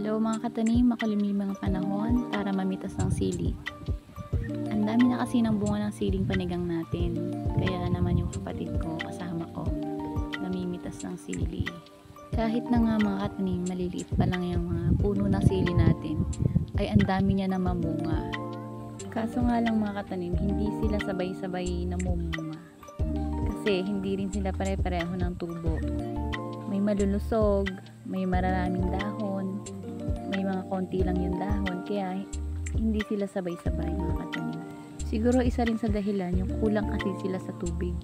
Hello mga katanim, makulimlim mga panahon para mamitas ng sili. Ang dami na kasi ng bunga ng siling panigang natin. Kaya naman yung kapatid ko, kasama ko, namimitas ng sili. Kahit na nga mga katanim, maliliit pa lang yung mga puno ng sili natin, ay ang dami niya na mamunga. Kaso nga lang mga katanim, hindi sila sabay-sabay namumunga. Kasi hindi rin sila pare-pareho ng tubo. May malulusog, may mararaming dahon, may mga konti lang yung dahon, kaya hindi sila sabay-sabay mga katanim. Siguro isa rin sa dahilan yung kulang kasi sila sa tubig.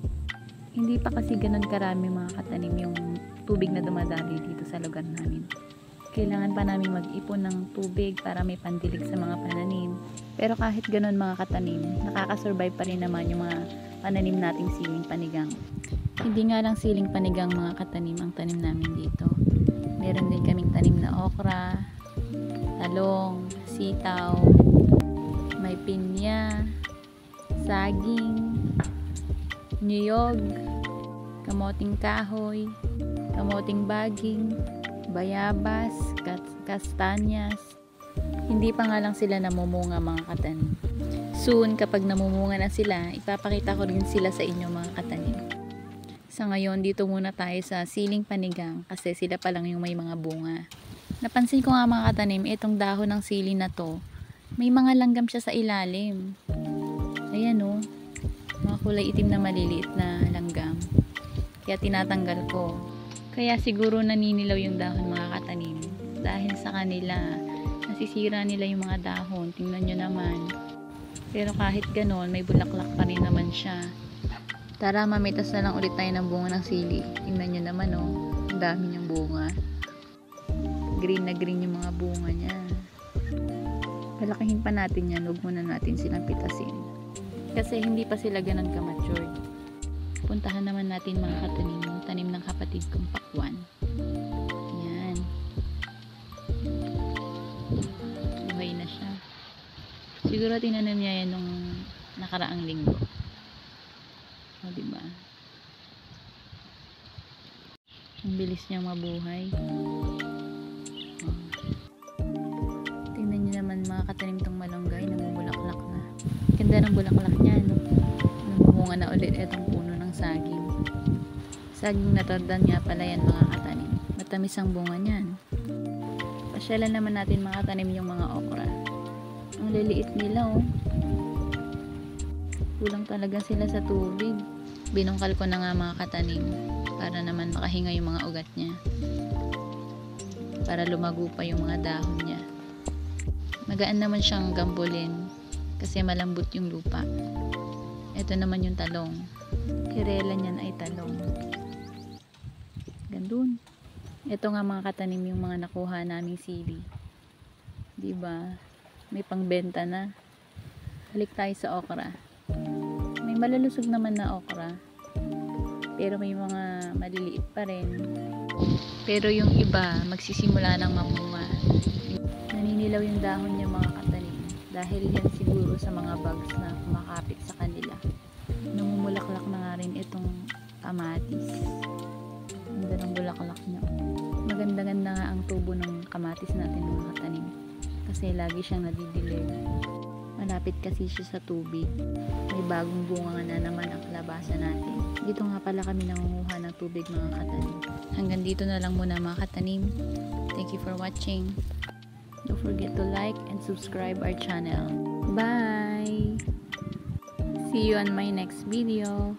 Hindi pa kasi ganun karami mga katanim yung tubig na dumadaloy dito sa lugar namin. Kailangan pa namin mag-ipon ng tubig para may pandilig sa mga pananim. Pero kahit ganun mga katanim, nakakasurvive pa rin naman yung mga pananim nating siling panigang. Hindi nga lang siling panigang mga katanim ang tanim namin dito. Meron din kaming tanim na okra, talong, sitaw, may pinya, saging, niyog, kamoting kahoy, kamoting baging, bayabas, kastanyas. Hindi pa nga lang sila namumunga mga katanim. Soon kapag namumunga na sila, ipapakita ko rin sila sa inyo mga katanim. Sa ngayon, dito muna tayo sa siling panigang kasi sila pa lang yung may mga bunga. Napansin ko nga mga katanim, itong dahon ng sili na to, may mga langgam siya sa ilalim. Ayan o, mga kulay itim na maliliit na langgam. Kaya tinatanggal ko. Kaya siguro naninilaw yung dahon mga katanim. Dahil sa kanila, nasisira nila yung mga dahon. Tingnan nyo naman. Pero kahit ganon, may bulaklak pa rin naman siya. Tara, mamitas na lang ulit tayo ng bunga ng sili. Tingnan nyo naman o, ang dami niyang bunga. Green na green yung mga bunga niya. Palakihin pa natin yan, huwag muna natin silang pitasin. Kasi hindi pa sila ganun ka-matured. Puntahan naman natin mga katanim, yung tanim ng kapatid kong pakwan. Yan. Buhay na siya. Siguro tinanim niya yan nung nakaraang linggo. O diba? Ang bilis niyang mabuhay. Tingnan niyo naman mga katanim tong malunggay, namumulaklak na. Ganda ng bulaklak niya, no? Namumunga na ulit itong puno ng saging. Saging na tordan nga pala yan mga katanim. Matamis ang bunga niyan. Pasyalan naman natin mga katanim yung mga okra. Ang liliit nila oh. Kulang talaga sila sa tubig. Binungkal ko na nga mga katanim para naman makahinga yung mga ugat niya. Para lumago pa yung mga dahon niya. Magaan naman siyang gambulin kasi malambot yung lupa. Ito naman yung talong. Kirela niyan ay talong. Gandun. Ito nga mga katanim yung mga nakuha naming sili. Diba? May pangbenta na. Balik tayo sa okra. May malalusog naman na okra. Pero may mga maliliit pa rin. Pero yung iba, magsisimula ng mamunga. Naninilaw yung dahon niya mga katanim. Dahil yan siguro sa mga bugs na kumakapit sa kanila. Namumulaklak na nga rin itong kamatis. Ganda ng bulaklak niya. Maganda-ganda nga ang tubo ng kamatis natin mga katanim. Kasi lagi siyang nadidilig. Malapit kasi siya sa tubig. May bagong bunga na naman ang kalabasan natin. Dito nga pala kami nangunguha ng tubig mga katanim. Hanggang dito na lang muna mga katanim. Thank you for watching. Don't forget to like and subscribe our channel. Bye! See you on my next video.